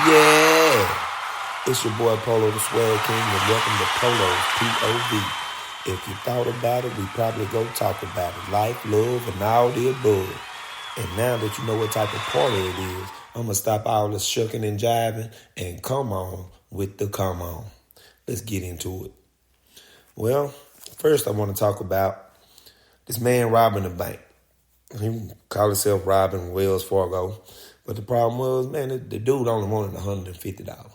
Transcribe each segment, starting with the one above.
Yeah, it's your boy Polo the Swag King, and welcome to Polo's POV. If you thought about it, we probably go talk about it. Life, love, and all the above. And now that you know what type of party it is, I'm going to stop all the shucking and jiving and come on with the come on. Let's get into it. Well, first I want to talk about this man robbing a bank. He called himself robbing Wells Fargo. But the problem was, man, the dude only wanted $150.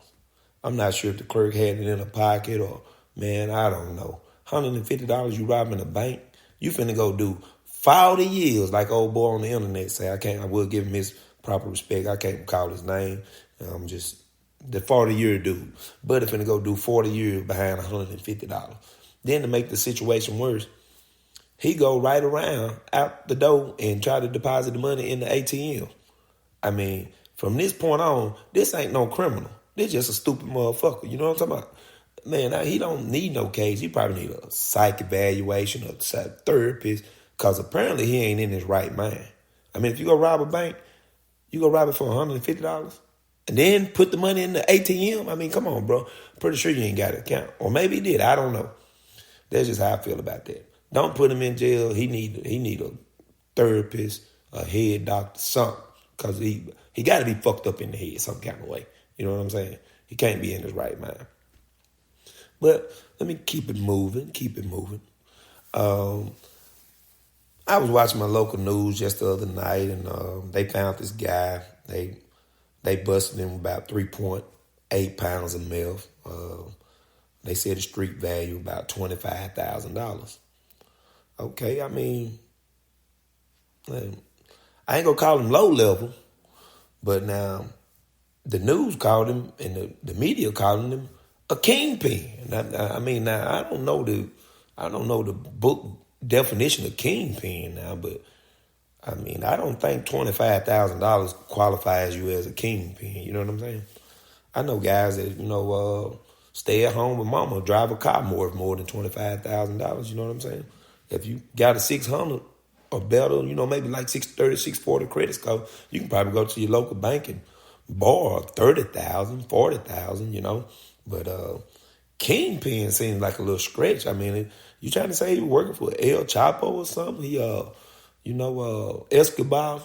I'm not sure if the clerk had it in a pocket or, man, I don't know. $150 you robbing a bank? You finna go do 40 years, like old boy on the internet say. I will give him his proper respect. I can't call his name. I'm just the 40-year dude. But if finna go do 40 years behind $150. Then to make the situation worse, he go right around out the door and try to deposit the money in the ATM. I mean, from this point on, this ain't no criminal. This just a stupid motherfucker. You know what I'm talking about? Man, he don't need no case. He probably need a psych evaluation or a therapist because apparently he ain't in his right mind. I mean, if you go rob a bank, you go rob it for $150 and then put the money in the ATM. I mean, come on, bro. Pretty sure you ain't got an account. Or maybe he did. I don't know. That's just how I feel about that. Don't put him in jail. He need a therapist, a head doctor, something. Because he got to be fucked up in the head some kind of way. You know what I'm saying? He can't be in his right mind. But let me keep it moving. I was watching my local news just the other night, and they found this guy. They busted him about 3.8 pounds of meth. They said the street value about $25,000. Okay, I mean, I ain't gonna call him low level, but now the news called him and the media calling him a kingpin. I mean, now I don't know the book definition of kingpin now, but I mean, I don't think $25,000 qualifies you as a kingpin. You know what I'm saying? I know guys that stay at home with mama, drive a car worth more than $25,000. You know what I'm saying? If you got a 600 or better, maybe like 630, 640 credit score, you can probably go to your local bank and borrow 30,000, 40,000, But kingpin seems like a little stretch. I mean, you trying to say he was working for El Chapo or something? He, Escobar's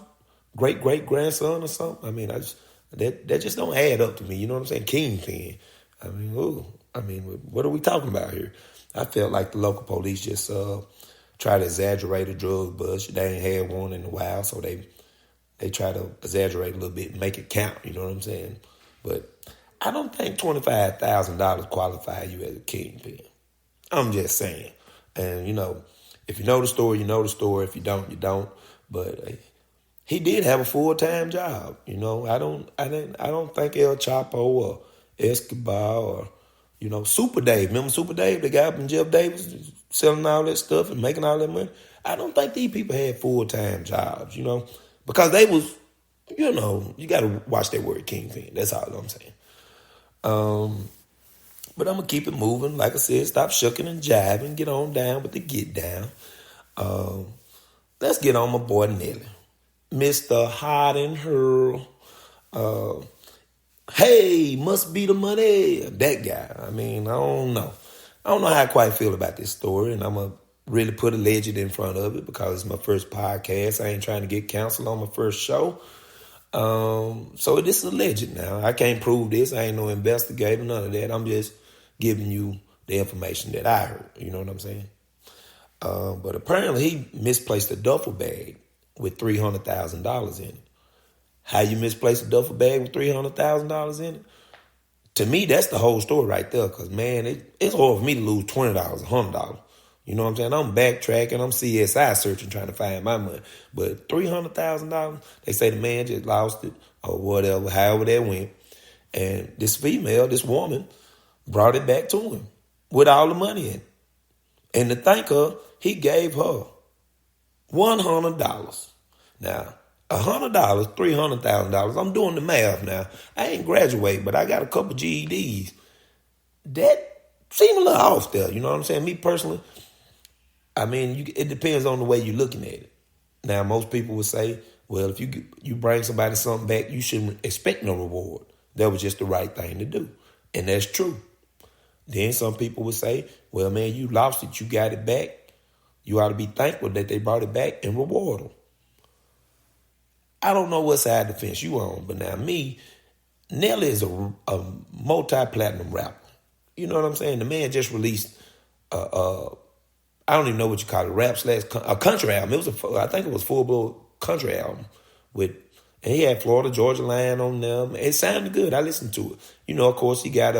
great-great-grandson or something? I mean, that just don't add up to me. You know what I'm saying? Kingpin. I mean, what are we talking about here? I felt like the local police just try to exaggerate a drug bust. They ain't had one in a while, so they try to exaggerate a little bit and make it count. You know what I'm saying? But I don't think $25,000 qualify you as a kingpin. I'm just saying. And, if you know the story, you know the story. If you don't, you don't. But he did have a full-time job. I don't think El Chapo or Escobar or, Super Dave. Remember Super Dave? The guy up in Jeff Davis selling all that stuff and making all that money. I don't think these people had full-time jobs, because they was, you got to watch that word kingpin. That's all I'm saying. But I'm going to keep it moving. Like I said, stop shucking and jiving. Get on down with the get down. Let's get on my boy Nelly. Mr. Hot and Hurl. Hey, must be the money. That guy. I mean, I don't know. I don't know how I quite feel about this story, and I'm going to really put a legend in front of it because it's my first podcast. I ain't trying to get canceled on my first show. So this is a legend now. I can't prove this. I ain't no investigator, none of that. I'm just giving you the information that I heard. You know what I'm saying? But apparently he misplaced a duffel bag with $300,000 in it. How you misplace a duffel bag with $300,000 in it? To me, that's the whole story right there. Because, man, it's hard for me to lose $20, $100. You know what I'm saying? I'm backtracking. I'm CSI searching, trying to find my money. But $300,000, they say the man just lost it or whatever, however that went. And this female, this woman, brought it back to him with all the money in it. And to thank her, he gave her $100. Now, $100, $300,000. I'm doing the math now. I ain't graduated, but I got a couple GEDs. That seemed a little off there. You know what I'm saying? Me personally, I mean, it depends on the way you're looking at it. Now, most people would say, well, if you bring somebody something back, you shouldn't expect no reward. That was just the right thing to do. And that's true. Then some people would say, well, man, you lost it. You got it back. You ought to be thankful that they brought it back and reward them. I don't know what side of the fence you on, but now me, Nelly is a multi-platinum rapper. You know what I'm saying? The man just released, I don't even know what you call it, rap slash a country album. I think it was full-blown country album and he had Florida Georgia Line on them. It sounded good. I listened to it. You know, of course, he got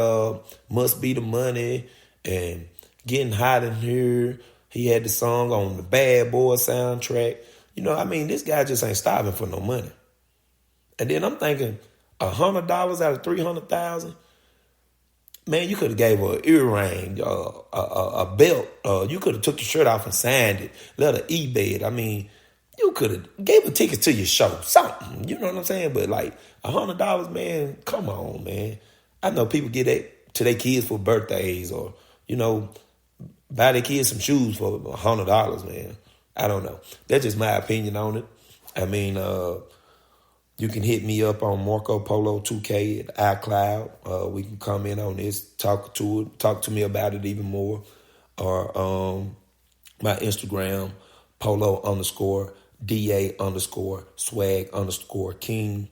Must Be the Money and Getting Hot in Here. He had the song on the Bad Boy soundtrack. You know, I mean, this guy just ain't starving for no money. And then I'm thinking, $100 out of $300,000. Man, you could have gave her an earring, a belt. You could have took the shirt off and signed it, let her eBay it. I mean, you could have gave her tickets to your show, something. You know what I'm saying? But like $100, man, come on, man. I know people get that to their kids for birthdays or, you know, buy their kids some shoes for $100, man. I don't know. That's just my opinion on it. I mean, you can hit me up on Marco Polo 2K at iCloud. We can comment on this, talk to me about it even more. Or my Instagram, Polo_DA_swag_king.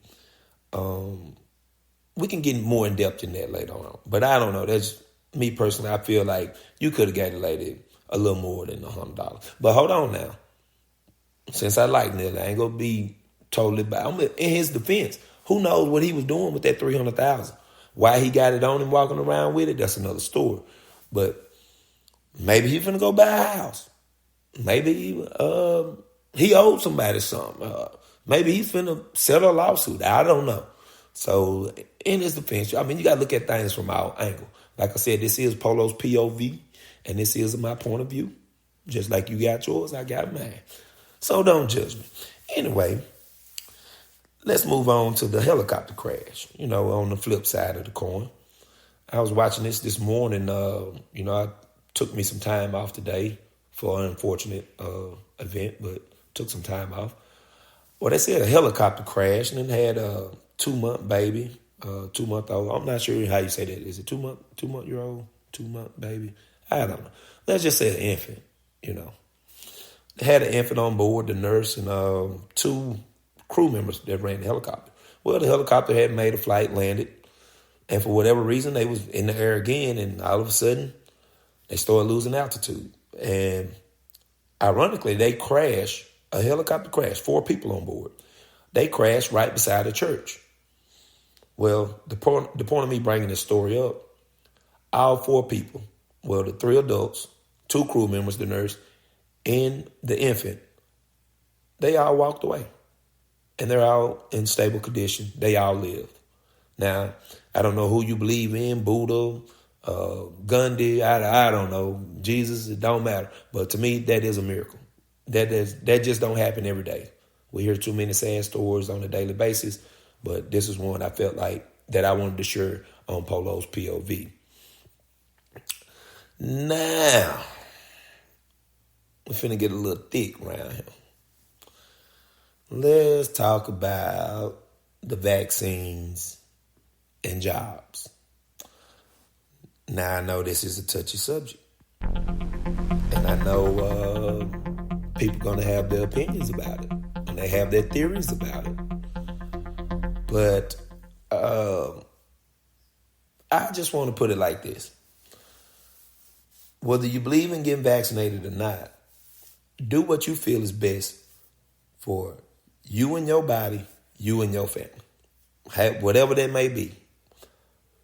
We can get more in depth in that later on. But I don't know. That's me personally. I feel like you could have got the lady a little more than $100. But hold on now. Since I like Nelly, I ain't gonna be totally bad. I'm in his defense. Who knows what he was doing with that $300,000? Why he got it on and walking around with it? That's another story. But maybe he finna go buy a house. Maybe he owed somebody something. Maybe he's finna settle a lawsuit. I don't know. So in his defense, I mean, you gotta look at things from our angle. Like I said, this is Polo's POV, and this is my point of view. Just like you got yours, I got mine. So don't judge me. Anyway, let's move on to the helicopter crash. You know, on the flip side of the coin. I was watching this morning. You know, I took me some time off today for an unfortunate event, but took some time off. Well, they said a helicopter crashed and it had a 2-month baby, 2-month-old. I'm not sure how you say that. Is it 2-month-year-old, 2-month baby? I don't know. Let's just say an infant, you know. They had an infant on board, the nurse, and 2 crew members that ran the helicopter. Well, the helicopter had made a flight, landed, and for whatever reason, they was in the air again, and all of a sudden, they started losing altitude. And ironically, they crashed, a helicopter crashed, 4 people on board. They crashed right beside a church. Well, the point of me bringing this story up, all 4 people, well, the 3 adults, 2 crew members, the nurse, and the infant, they all walked away. And they're all in stable condition. They all lived. Now, I don't know who you believe in, Buddha, Gandhi, I don't know, Jesus, it don't matter. But to me, that is a miracle. That just don't happen every day. We hear too many sad stories on a daily basis, but this is one I felt like that I wanted to share on Polo's POV. Now, we're finna get a little thick around here. Let's talk about the vaccines and jobs. Now, I know this is a touchy subject. And I know people going to have their opinions about it. And they have their theories about it. But I just want to put it like this. Whether you believe in getting vaccinated or not, do what you feel is best for you and your body, you and your family. Whatever that may be.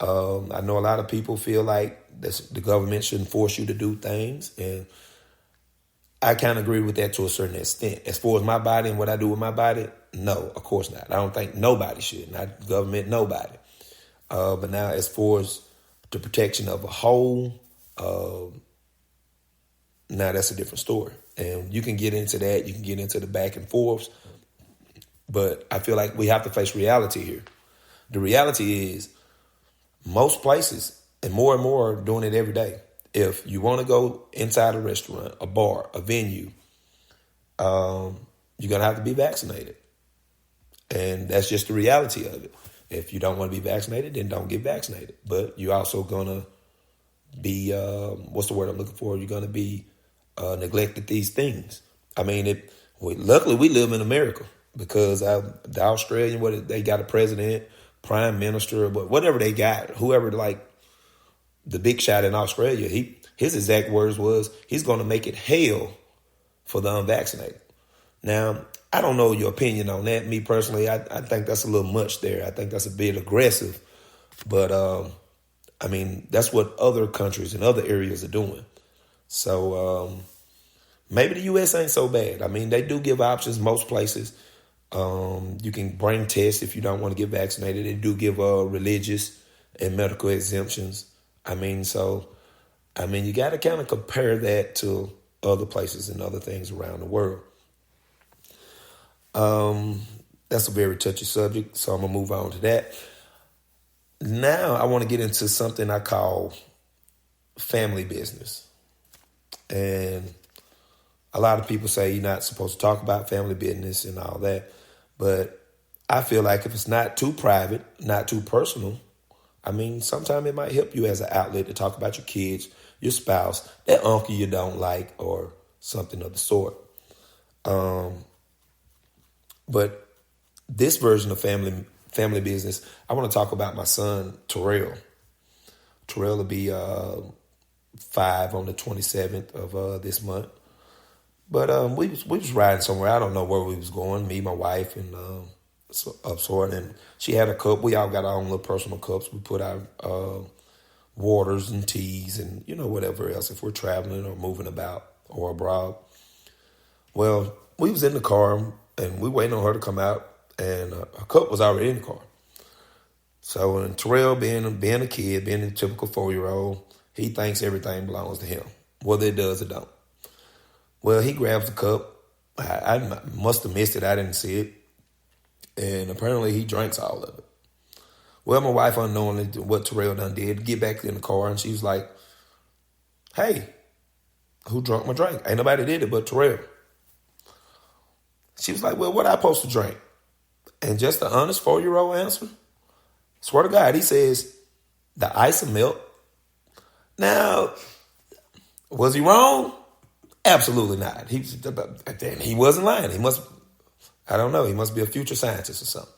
I know a lot of people feel like the government shouldn't force you to do things, and I kind of agree with that to a certain extent. As far as my body and what I do with my body, no, of course not. I don't think nobody should, not government, nobody. But now as far as the protection of a whole, now that's a different story. And you can get into that, you can get into the back and forths, but I feel like we have to face reality here. The reality is most places, and more are doing it every day. If you want to go inside a restaurant, a bar, a venue, you're going to have to be vaccinated. And that's just the reality of it. If you don't want to be vaccinated, then don't get vaccinated. But you're also going to be, what's the word I'm looking for? You're going to be neglected these things. I mean, luckily we live in America because the Australian, they got a president, prime minister, whatever they got, whoever, like the big shot in Australia, his exact words was he's going to make it hell for the unvaccinated. Now, I don't know your opinion on that. Me personally, I think that's a little much there. I think that's a bit aggressive. But, I mean, that's what other countries and other areas are doing. So maybe the U.S. ain't so bad. I mean, they do give options most places. You can bring tests if you don't want to get vaccinated. They do give religious and medical exemptions. I mean, you got to kind of compare that to other places and other things around the world. That's a very touchy subject, so I'm going to move on to that. Now I want to get into something I call family business. And a lot of people say you're not supposed to talk about family business and all that. But I feel like if it's not too private, not too personal, I mean, sometimes it might help you as an outlet to talk about your kids, your spouse, that uncle you don't like, or something of the sort. But this version of family business, I want to talk about my son, Terrell. Terrell will be 5 on the 27th of this month. But we was riding somewhere. I don't know where we was going. Me, my wife, and of sort. And she had a cup. We all got our own little personal cups. We put our waters and teas and whatever else if we're traveling or moving about or abroad. Well, we was in the car and we waiting on her to come out, and her cup was already in the car. So when Terrell, being a kid, being a typical 4-year-old, he thinks everything belongs to him, whether it does or don't. Well, he grabs the cup. I must have missed it. I didn't see it. And apparently he drinks all of it. Well, my wife, unknowingly what Terrell done did, get back in the car, and she was like, "Hey, who drunk my drink? Ain't nobody did it but Terrell." She was like, "Well, what I supposed to drink?" And just the honest 4-year-old answer, swear to God, he says, "The ice will melt." Now, was he wrong? Absolutely not. He wasn't lying. He must be a future scientist or something.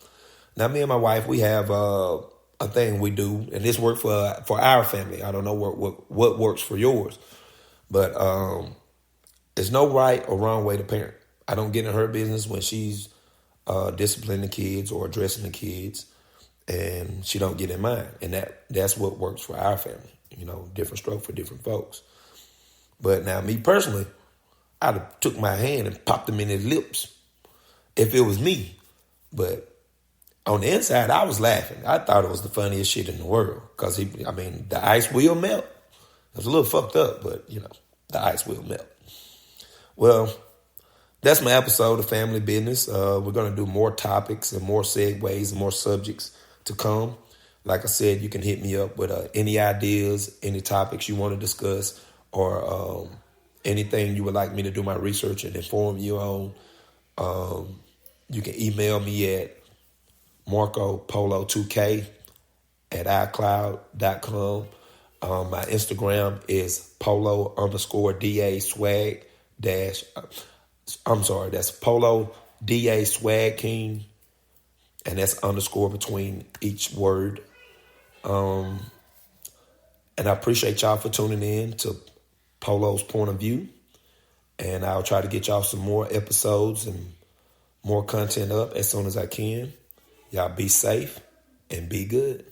Now, me and my wife, we have a thing we do, and this worked for our family. I don't know what works for yours, but there's no right or wrong way to parent. I don't get in her business when she's disciplining the kids or addressing the kids, and she don't get in mine. And that's what works for our family. Different stroke for different folks. But now, me personally, I'd have took my hand and popped him in his lips if it was me. But on the inside, I was laughing. I thought it was the funniest shit in the world because, the ice will melt. It was a little fucked up, but, the ice will melt. Well, that's my episode of Family Business. We're going to do more topics and more segues and more subjects to come. Like I said, you can hit me up with any ideas, any topics you want to discuss, or anything you would like me to do my research and inform you on. You can email me at marcopolo2k at icloud.com. My Instagram is polo_da swag dash. That's polo da swag king, and that's underscore between each word. And I appreciate y'all for tuning in to Polo's Point of View. And I'll try to get y'all some more episodes and more content up as soon as I can. Y'all be safe and be good.